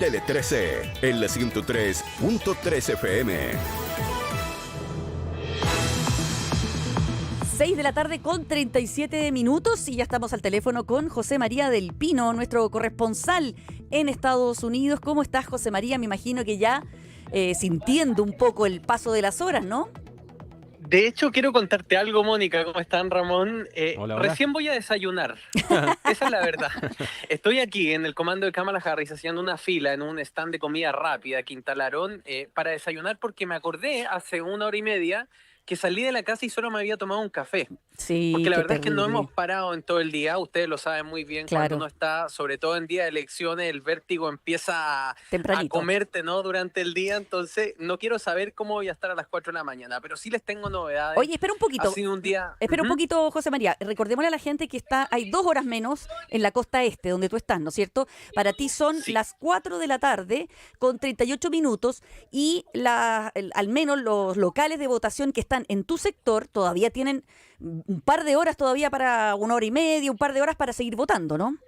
Tele 13, en la 103.3 FM. 6 de la tarde con 37 minutos y ya estamos al teléfono con José María del Pino, nuestro corresponsal en Estados Unidos. ¿Cómo estás, José María? Me imagino que ya sintiendo un poco el paso de las horas, ¿no? De hecho, quiero contarte algo, Mónica. ¿Cómo están, Ramón? Hola. Recién voy a desayunar. Esa es la verdad. Estoy aquí en el comando de Kamala Harris haciendo una fila en un stand de comida rápida que instalaron para desayunar porque me acordé hace 1 hora y media que salí de la casa y solo me había tomado un café. Sí, Porque la verdad es que no terrible. hemos parado en todo el día. Ustedes lo saben muy bien. Claro. Cuando uno está, sobre todo en día de elecciones, el vértigo empieza a Tempranito. comerte, ¿no? Durante el día. Entonces, no quiero saber cómo voy a estar a las 4 de la mañana. Pero sí les tengo novedades. Oye, espera un poquito. Ha sido un día... Espera un poquito, José María. Recordémosle a la gente que hay 2 horas menos en la costa este, donde tú estás, ¿no es cierto? Para ti son Sí. las 4 de la tarde con 38 minutos y al menos los locales de votación que están en tu sector todavía tienen un par de horas todavía para 1 hora y media, un par de horas para seguir votando, ¿no?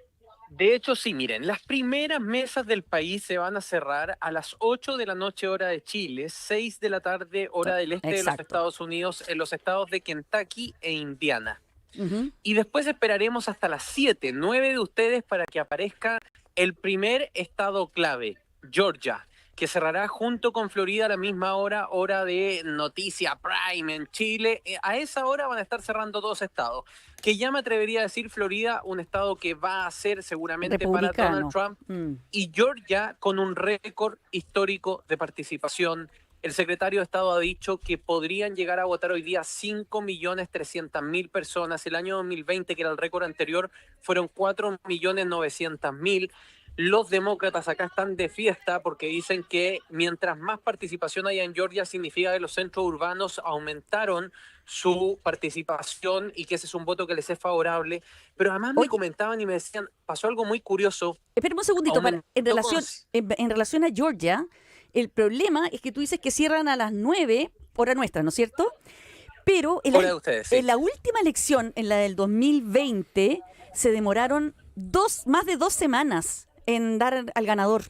De hecho, sí, miren, las primeras mesas del país se van a cerrar a las 8 de la noche hora de Chile, 6 de la tarde hora del este de los Exacto. Estados Unidos, en los estados de Kentucky e Indiana. Ujú. Y después esperaremos hasta las 7, 9 de ustedes para que aparezca el primer estado clave, Georgia, que cerrará junto con Florida a la misma hora, hora de noticia prime en Chile. A esa hora van a estar cerrando 2 estados, que ya me atrevería a decir Florida, un estado que va a ser seguramente para Republicano. Donald Trump, y Georgia con un récord histórico de participación. El secretario de Estado ha dicho que podrían llegar a votar hoy día 5.300.000 personas. El año 2020, que era el récord anterior, fueron 4.900.000. Los demócratas acá están de fiesta porque dicen que mientras más participación haya en Georgia significa que los centros urbanos aumentaron su participación y que ese es un voto que les es favorable. Pero además me Oye. comentaban y me decían, pasó algo muy curioso. Espera un segundito, Aumentó en relación a Georgia, el problema es que tú dices que cierran a las 9, hora nuestra, ¿no es cierto? Pero Hora de ustedes, sí. en la última elección, en la del 2020, se demoraron más de 2 semanas en dar al ganador.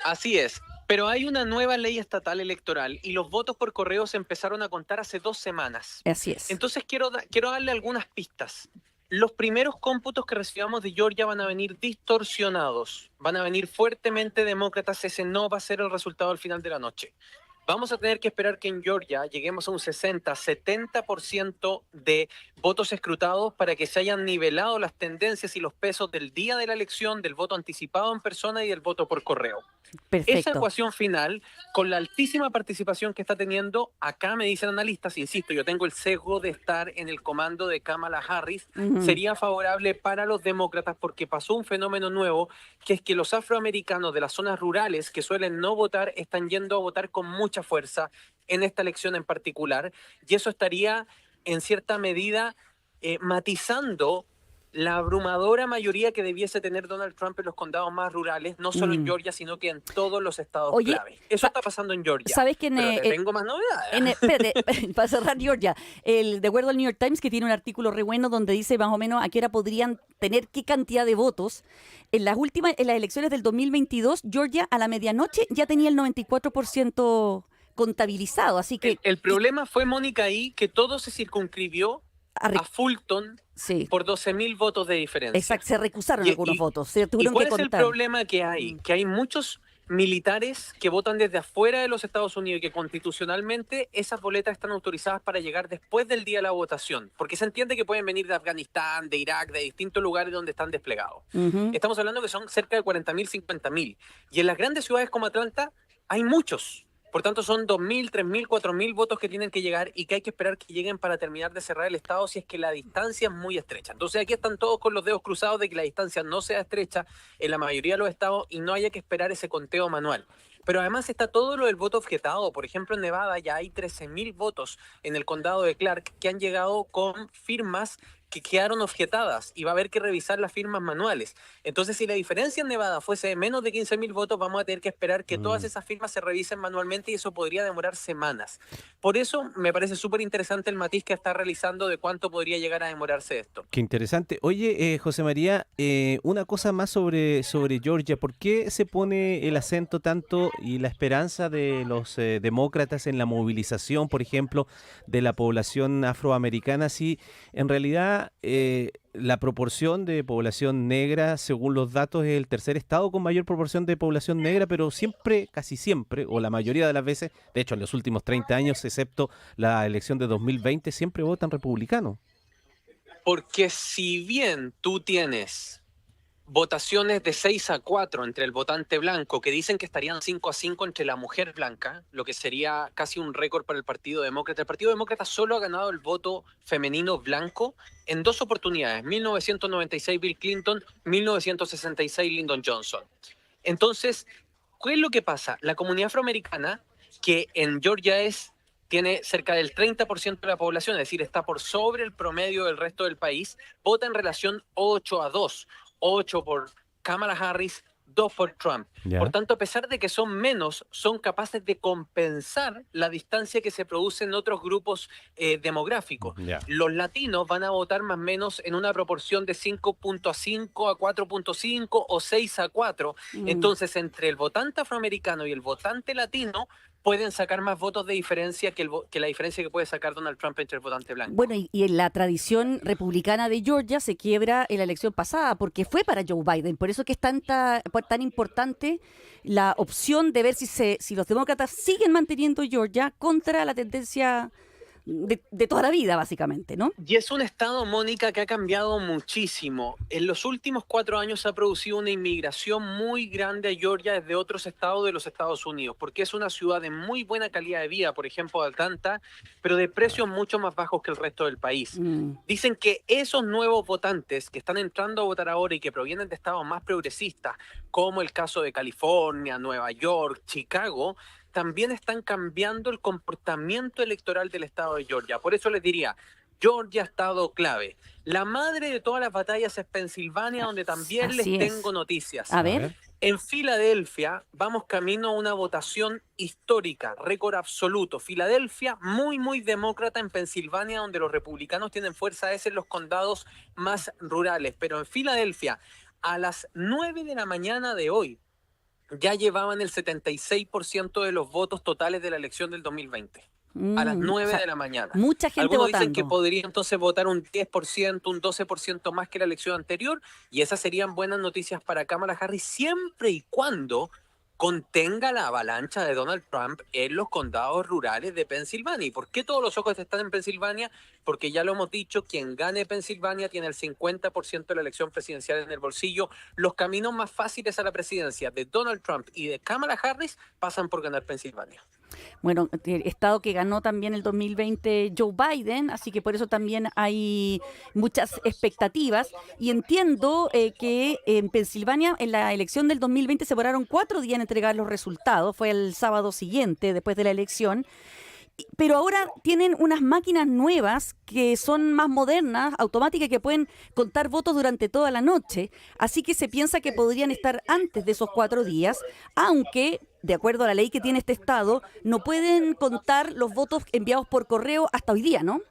Así es, pero hay una nueva ley estatal electoral y los votos por correo se empezaron a contar hace 2 semanas. Así es. Entonces quiero darle algunas pistas. Los primeros cómputos que recibamos de Georgia van a venir distorsionados, van a venir fuertemente demócratas, ese no va a ser el resultado al final de la noche. Vamos a tener que esperar que en Georgia lleguemos a un 60-70% de votos escrutados para que se hayan nivelado las tendencias y los pesos del día de la elección, del voto anticipado en persona y del voto por correo. Esa Perfecto. ecuación final, con la altísima participación que está teniendo, acá me dicen analistas, insisto, yo tengo el sesgo de estar en el comando de Kamala Harris, Ujú. sería favorable para los demócratas porque pasó un fenómeno nuevo, que es que los afroamericanos de las zonas rurales que suelen no votar están yendo a votar con mucha fuerza en esta elección en particular, y eso estaría en cierta medida matizando la abrumadora mayoría que debiese tener Donald Trump en los condados más rurales, no solo en Georgia, sino que en todos los estados Oye, clave. Eso está pasando en Georgia. ¿Sabes que Pero te tengo más novedades. espérate, para cerrar Georgia, de acuerdo al New York Times, que tiene un artículo re bueno donde dice más o menos a qué hora podrían tener qué cantidad de votos, en las elecciones del 2022, Georgia a la medianoche ya tenía el 94% contabilizado, así que... El problema fue, Mónica, ahí que todo se circunscribió a Fulton Sí. por 12.000 votos de diferencia. Exacto, se recusaron Y- algunos y- votos, se ¿Y tuvieron cuál que es el contar. problema que hay? Que hay muchos militares que votan desde afuera de los Estados Unidos y que constitucionalmente esas boletas están autorizadas para llegar después del día de la votación, porque se entiende que pueden venir de Afganistán, de Irak, de distintos lugares donde están desplegados. Ujú. Estamos hablando que son cerca de 40.000, 50.000. Y en las grandes ciudades como Atlanta hay muchos. Por tanto, son 2.000, 3.000, 4.000 votos que tienen que llegar y que hay que esperar que lleguen para terminar de cerrar el estado si es que la distancia es muy estrecha. Entonces aquí están todos con los dedos cruzados de que la distancia no sea estrecha en la mayoría de los estados y no haya que esperar ese conteo manual. Pero además está todo lo del voto objetado. Por ejemplo, en Nevada ya hay 13.000 votos en el condado de Clark que han llegado con firmas que quedaron objetadas y va a haber que revisar las firmas manuales. Entonces, si la diferencia en Nevada fuese de menos de 15.000 votos, vamos a tener que esperar que todas esas firmas se revisen manualmente y eso podría demorar semanas. Por eso me parece súper interesante el matiz que está realizando de cuánto podría llegar a demorarse esto. Qué interesante. Oye, José María, una cosa más sobre Georgia. ¿Por qué se pone el acento tanto y la esperanza de los demócratas en la movilización, por ejemplo, de la población afroamericana, si en realidad la proporción de población negra, según los datos, es el tercer estado con mayor proporción de población negra, pero siempre, casi siempre, o la mayoría de las veces, de hecho en los últimos 30 años, excepto la elección de 2020, siempre votan republicanos? Porque si bien tú tienes votaciones de 6-4 entre el votante blanco, que dicen que estarían 5-5 entre la mujer blanca, lo que sería casi un récord para el Partido Demócrata. El Partido Demócrata solo ha ganado el voto femenino blanco en 2 oportunidades, 1996 Bill Clinton, 1966 Lyndon Johnson. Entonces, ¿qué es lo que pasa? La comunidad afroamericana, que en Georgia tiene cerca del 30% de la población, es decir, está por sobre el promedio del resto del país, vota en relación 8-2. 8 por Kamala Harris, 2 por Trump. ¿Ya? Por tanto, a pesar de que son menos, son capaces de compensar la distancia que se produce en otros grupos demográficos. Ya. Los latinos van a votar más o menos en una proporción de 5.5 a 4.5 o 6-4. Entonces, entre el votante afroamericano y el votante latino, pueden sacar más votos de diferencia que la diferencia que puede sacar Donald Trump entre el votante blanco. Bueno, y en la tradición republicana de Georgia se quiebra en la elección pasada porque fue para Joe Biden. Por eso que es tan importante la opción de ver si los demócratas siguen manteniendo Georgia contra la tendencia de toda la vida, básicamente, ¿no? Y es un estado, Mónica, que ha cambiado muchísimo. En los últimos 4 años se ha producido una inmigración muy grande a Georgia desde otros estados de los Estados Unidos, porque es una ciudad de muy buena calidad de vida, por ejemplo, Atlanta, pero de precios mucho más bajos que el resto del país. Dicen que esos nuevos votantes que están entrando a votar ahora y que provienen de estados más progresistas, como el caso de California, Nueva York, Chicago, también están cambiando el comportamiento electoral del estado de Georgia. Por eso les diría, Georgia, estado clave. La madre de todas las batallas es Pensilvania, donde también Así les es. tengo noticias. A ver. En Filadelfia vamos camino a una votación histórica, récord absoluto. Filadelfia, muy, muy demócrata. En Pensilvania, donde los republicanos tienen fuerza, es en los condados más rurales. Pero en Filadelfia, a las 9 de la mañana de hoy, ya llevaban el 76% de los votos totales de la elección del 2020. A las 9 o sea, de la mañana. Mucha gente Algunos votando. dicen que podría entonces votar un 10%, un 12% más que la elección anterior, y esas serían buenas noticias para Kamala Harris siempre y cuando contenga la avalancha de Donald Trump en los condados rurales de Pensilvania. ¿Y por qué todos los ojos están en Pensilvania? Porque ya lo hemos dicho, quien gane Pensilvania tiene el 50% de la elección presidencial en el bolsillo. Los caminos más fáciles a la presidencia de Donald Trump y de Kamala Harris pasan por ganar Pensilvania. Bueno, el estado que ganó también el 2020 Joe Biden, así que por eso también hay muchas expectativas. Y entiendo que en Pensilvania, en la elección del 2020, se demoraron 4 días en entregar los resultados. Fue el sábado siguiente, después de la elección. Pero ahora tienen unas máquinas nuevas que son más modernas, automáticas, que pueden contar votos durante toda la noche. Así que se piensa que podrían estar antes de esos 4 días, aunque, de acuerdo a la ley que tiene este estado, no pueden contar los votos enviados por correo hasta hoy día, ¿no?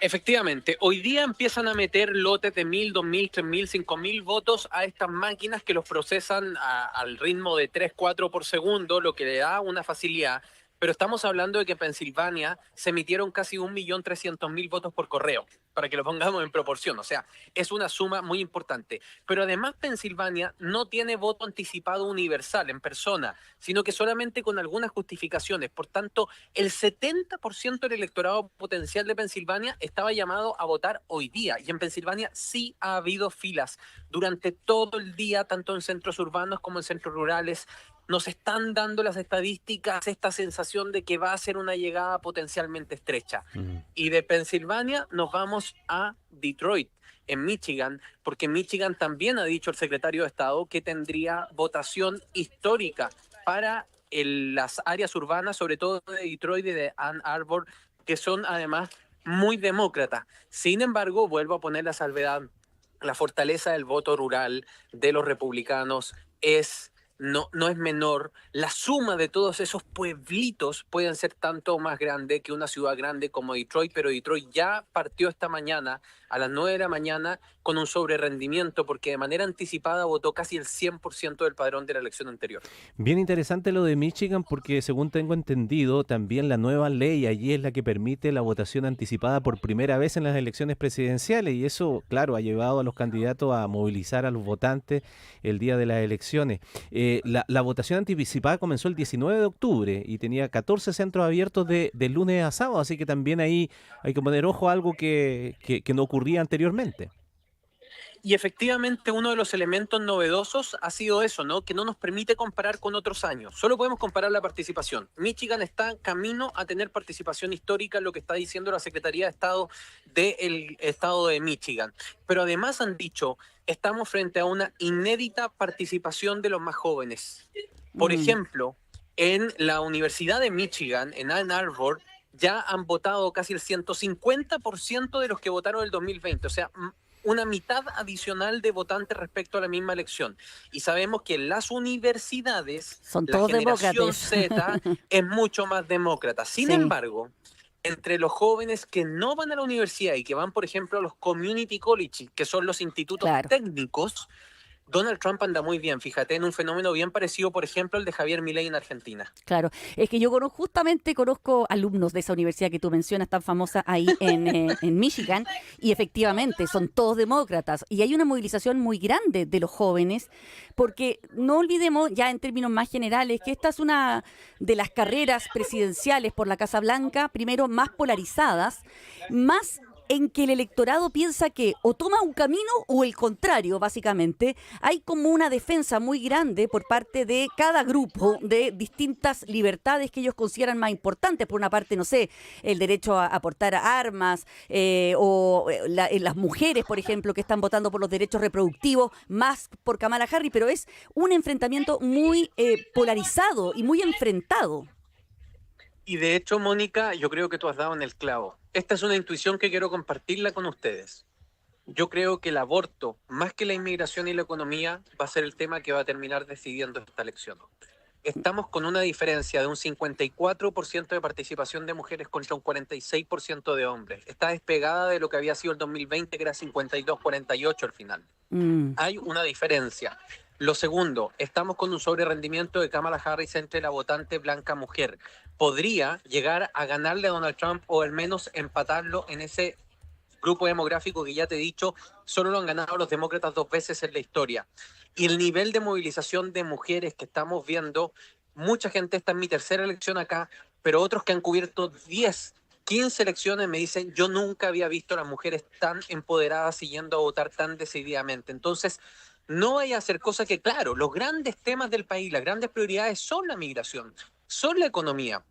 Efectivamente, hoy día empiezan a meter lotes de 1.000, 2.000, 3.000, 5.000 votos a estas máquinas que los procesan al ritmo de 3, 4 por segundo, lo que le da una facilidad. Pero estamos hablando de que en Pensilvania se emitieron casi 1.300.000 votos por correo, para que lo pongamos en proporción. O sea, es una suma muy importante. Pero además Pensilvania no tiene voto anticipado universal en persona, sino que solamente con algunas justificaciones. Por tanto, el 70% del electorado potencial de Pensilvania estaba llamado a votar hoy día. Y en Pensilvania sí ha habido filas durante todo el día, tanto en centros urbanos como en centros rurales. Nos están dando las estadísticas esta sensación de que va a ser una llegada potencialmente estrecha. Y de Pensilvania nos vamos a Detroit, en Michigan, porque en Michigan también ha dicho el secretario de Estado que tendría votación histórica para las áreas urbanas, sobre todo de Detroit y de Ann Arbor, que son además muy demócratas. Sin embargo, vuelvo a poner la salvedad, la fortaleza del voto rural de los republicanos no es menor. La suma de todos esos pueblitos pueden ser tanto más grande que una ciudad grande como Detroit, pero Detroit ya partió esta mañana a las 9 de la mañana con un sobrerendimiento porque de manera anticipada votó casi el 100% del padrón de la elección anterior. Bien interesante lo de Michigan porque según tengo entendido, también la nueva ley allí es la que permite la votación anticipada por primera vez en las elecciones presidenciales y eso, claro, ha llevado a los candidatos a movilizar a los votantes el día de las elecciones. La votación anticipada comenzó el 19 de octubre y tenía 14 centros abiertos de lunes a sábado, así que también ahí hay que poner ojo a algo que no ocurría anteriormente. Y efectivamente uno de los elementos novedosos ha sido eso, ¿no? Que no nos permite comparar con otros años. Solo podemos comparar la participación. Michigan está camino a tener participación histórica, lo que está diciendo la Secretaría de Estado del Estado de Michigan. Pero además han dicho, estamos frente a una inédita participación de los más jóvenes. Por ejemplo, en la Universidad de Michigan, en Ann Arbor, ya han votado casi el 150% de los que votaron el 2020. O sea, una mitad adicional de votantes respecto a la misma elección. Y sabemos que en las universidades son la todos generación demócratas. Z es mucho más demócrata. Sin embargo, entre los jóvenes que no van a la universidad y que van, por ejemplo, a los community colleges, que son los institutos técnicos, Donald Trump anda muy bien, fíjate, en un fenómeno bien parecido, por ejemplo, el de Javier Milei en Argentina. Claro, es que yo justamente conozco alumnos de esa universidad que tú mencionas, tan famosa ahí en Michigan, y efectivamente son todos demócratas. Y hay una movilización muy grande de los jóvenes, porque no olvidemos, ya en términos más generales, que esta es una de las carreras presidenciales por la Casa Blanca, primero más polarizadas, más en que el electorado piensa que o toma un camino o el contrario, básicamente. Hay como una defensa muy grande por parte de cada grupo de distintas libertades que ellos consideran más importantes. Por una parte, no sé, el derecho a portar armas las mujeres, por ejemplo, que están votando por los derechos reproductivos, más por Kamala Harris, pero es un enfrentamiento muy polarizado y muy enfrentado. Y de hecho, Mónica, yo creo que tú has dado en el clavo. Esta es una intuición que quiero compartirla con ustedes. Yo creo que el aborto, más que la inmigración y la economía, va a ser el tema que va a terminar decidiendo esta elección. Estamos con una diferencia de un 54% de participación de mujeres contra un 46% de hombres. Está despegada de lo que había sido el 2020, que era 52-48 al final. Hay una diferencia. Lo segundo, estamos con un sobrerendimiento de Kamala Harris entre la votante blanca mujer. Podría llegar a ganarle a Donald Trump o al menos empatarlo en ese grupo demográfico que ya te he dicho, solo lo han ganado los demócratas 2 veces en la historia. Y el nivel de movilización de mujeres que estamos viendo, mucha gente, está en mi tercera elección acá, pero otros que han cubierto 10, 15 elecciones me dicen, yo nunca había visto a las mujeres tan empoderadas y yendo a votar tan decididamente. Entonces, no vaya a hacer cosa que, claro, los grandes temas del país, las grandes prioridades son la migración, son la economía,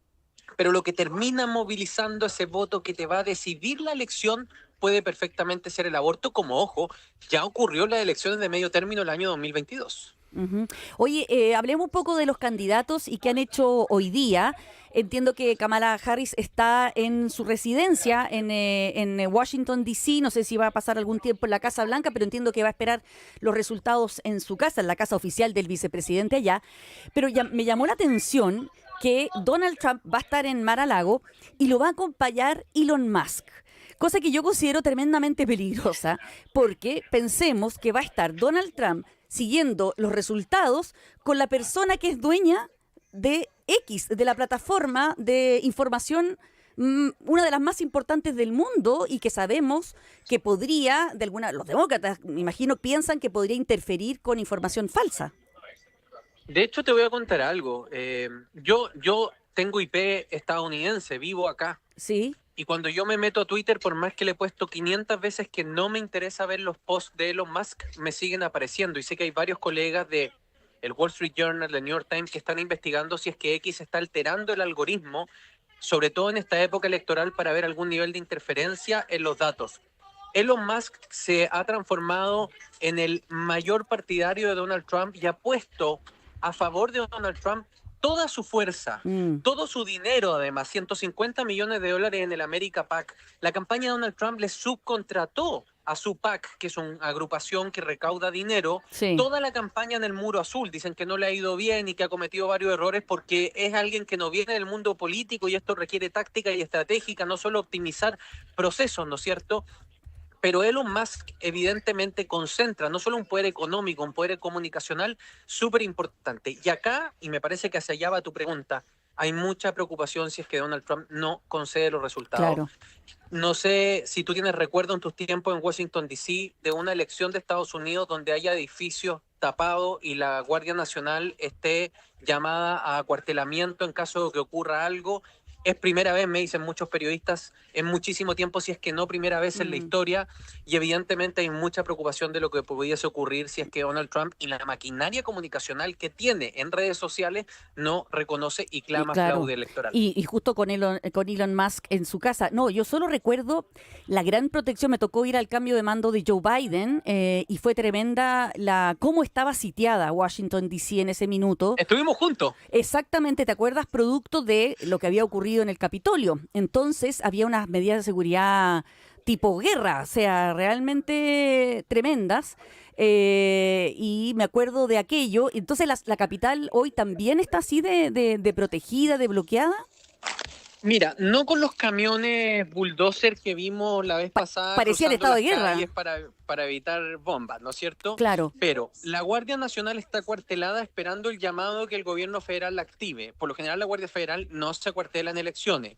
pero lo que termina movilizando ese voto que te va a decidir la elección puede perfectamente ser el aborto, como, ojo, ya ocurrió en las elecciones de medio término el año 2022. Oye, hablemos un poco de los candidatos y qué han hecho hoy día. Entiendo que Kamala Harris está en su residencia en Washington, D.C. No sé si va a pasar algún tiempo en la Casa Blanca, pero entiendo que va a esperar los resultados en su casa, en la casa oficial del vicepresidente allá. Pero me llamó la atención que Donald Trump va a estar en Mar-a-Lago y lo va a acompañar Elon Musk. Cosa que yo considero tremendamente peligrosa, porque pensemos que va a estar Donald Trump siguiendo los resultados con la persona que es dueña de X, de la plataforma de información, una de las más importantes del mundo y que sabemos que podría, los demócratas, me imagino, piensan que podría interferir con información falsa. De hecho, te voy a contar algo. Yo tengo IP estadounidense, vivo acá. Sí. Y cuando yo me meto a Twitter, por más que le he puesto 500 veces que no me interesa ver los posts de Elon Musk, me siguen apareciendo. Y sé que hay varios colegas de el Wall Street Journal, del New York Times, que están investigando si es que X está alterando el algoritmo, sobre todo en esta época electoral, para ver algún nivel de interferencia en los datos. Elon Musk se ha transformado en el mayor partidario de Donald Trump y ha puesto a favor de Donald Trump toda su fuerza, todo su dinero, además, $150 millones en el America PAC. La campaña de Donald Trump le subcontrató a su PAC, que es una agrupación que recauda dinero, Sí. toda la campaña en el Muro Azul. Dicen que no le ha ido bien y que ha cometido varios errores porque es alguien que no viene del mundo político y esto requiere táctica y estratégica, no solo optimizar procesos, ¿no es cierto? Pero Elon Musk evidentemente concentra no solo un poder económico, un poder comunicacional súper importante. Y acá, y me parece que hacia allá va tu pregunta, hay mucha preocupación si es que Donald Trump no concede los resultados. Claro. No sé si tú tienes recuerdo en tus tiempos en Washington, D.C., de una elección de Estados Unidos donde haya edificios tapados y la Guardia Nacional esté llamada a acuartelamiento en caso de que ocurra algo. Es primera vez, me dicen muchos periodistas, en muchísimo tiempo, si es que no primera vez en la historia, y evidentemente hay mucha preocupación de lo que pudiese ocurrir si es que Donald Trump y la maquinaria comunicacional que tiene en redes sociales no reconoce y clama Claro. fraude electoral. Y justo con Elon Musk en su casa. No, yo solo recuerdo la gran protección. Me tocó ir al cambio de mando de Joe Biden y fue tremenda cómo estaba sitiada Washington, D.C. en ese minuto. Estuvimos juntos. Exactamente, ¿te acuerdas? Producto de lo que había ocurrido en el Capitolio. Entonces había unas medidas de seguridad tipo guerra, o sea, realmente tremendas. Y me acuerdo de aquello. Entonces la capital hoy también está así de protegida, de bloqueada. Mira, no con los camiones bulldozer que vimos la vez pasada. Parecía el estado de guerra. Para evitar bombas, ¿no es cierto? Claro. Pero la Guardia Nacional está acuartelada esperando el llamado que el gobierno federal la active. Por lo general, la Guardia Federal no se acuartela en elecciones.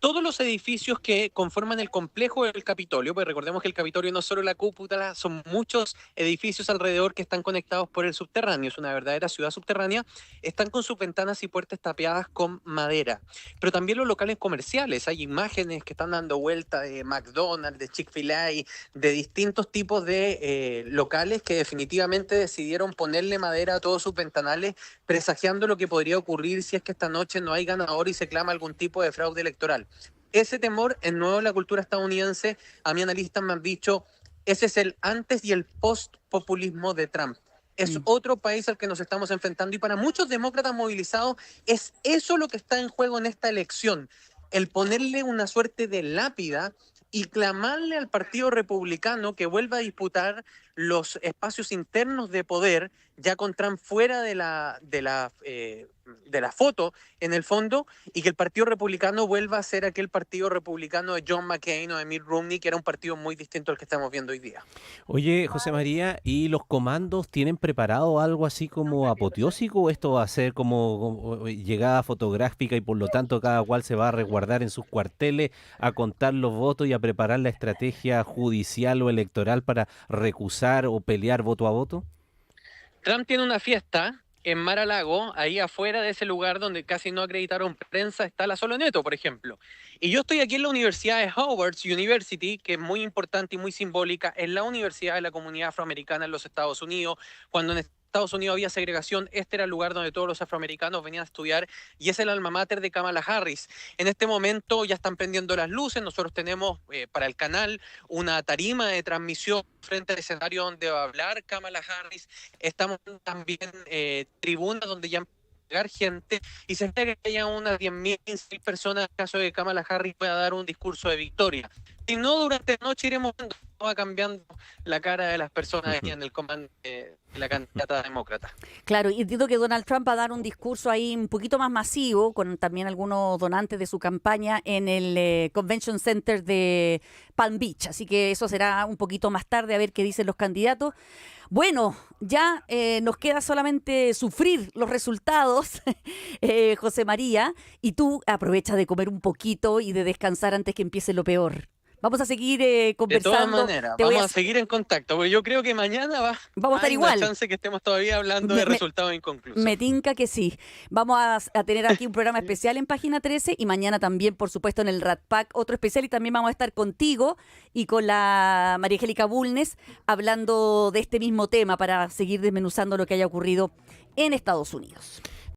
Todos los edificios que conforman el complejo del Capitolio, pues recordemos que el Capitolio no es solo la cúpula, son muchos edificios alrededor que están conectados por el subterráneo, es una verdadera ciudad subterránea, están con sus ventanas y puertas tapiadas con madera. Pero también los locales comerciales, hay imágenes que están dando vuelta de McDonald's, de Chick-fil-A, de distintos tipos de locales que definitivamente decidieron ponerle madera a todos sus ventanales, presagiando lo que podría ocurrir si es que esta noche no hay ganador y se clama algún tipo de fraude electoral. Ese temor es nuevo en la cultura estadounidense. A mí analistas me han dicho, ese es el antes y el post-populismo de Trump. Es otro país al que nos estamos enfrentando y para muchos demócratas movilizados es eso lo que está en juego en esta elección. El ponerle una suerte de lápida y clamarle al Partido Republicano que vuelva a disputar los espacios internos de poder, ya con Trump fuera de la foto, en el fondo, y que el Partido Republicano vuelva a ser aquel Partido Republicano de John McCain o de Mitt Romney, que era un partido muy distinto al que estamos viendo hoy día. Oye, José María, ¿y los comandos tienen preparado algo así como apoteósico o esto va a ser como llegada fotográfica y por lo tanto cada cual se va a resguardar en sus cuarteles a contar los votos y a preparar la estrategia judicial o electoral para recusar o pelear voto a voto? Trump tiene una fiesta en Mar-a-Lago, ahí afuera de ese lugar donde casi no acreditaron prensa, está la Solo Neto, por ejemplo. Y yo estoy aquí en la Universidad de Howard University, que es muy importante y muy simbólica, es la universidad de la comunidad afroamericana en los Estados Unidos. Cuando en Estados Unidos había segregación, este era el lugar donde todos los afroamericanos venían a estudiar y es el alma mater de Kamala Harris. En este momento ya están prendiendo las luces, nosotros tenemos para el canal una tarima de transmisión frente al escenario donde va a hablar Kamala Harris. Estamos también tribunas donde ya llegar gente y se espera que haya unas 10.000, 15.000 personas en caso de que Kamala Harris pueda dar un discurso de victoria. Si no, durante la noche iremos viendo cómo va cambiando la cara de las personas aquí en el comando de la candidata demócrata. Claro, y entiendo que Donald Trump va a dar un discurso ahí un poquito más masivo, con también algunos donantes de su campaña en el Convention Center de Palm Beach. Así que eso será un poquito más tarde, a ver qué dicen los candidatos. Bueno, ya nos queda solamente sufrir los resultados, José María, y tú aprovecha de comer un poquito y de descansar antes que empiece lo peor. Vamos a seguir conversando. De todas maneras, vamos a seguir en contacto, porque yo creo que mañana vamos a estar igual. Hay una chance que estemos todavía hablando de resultados inconclusos. Me tinca que sí. Vamos a tener aquí un programa especial en Página 13 y mañana también, por supuesto, en el Rat Pack otro especial y también vamos a estar contigo y con la María Angélica Bulnes hablando de este mismo tema para seguir desmenuzando lo que haya ocurrido en Estados Unidos.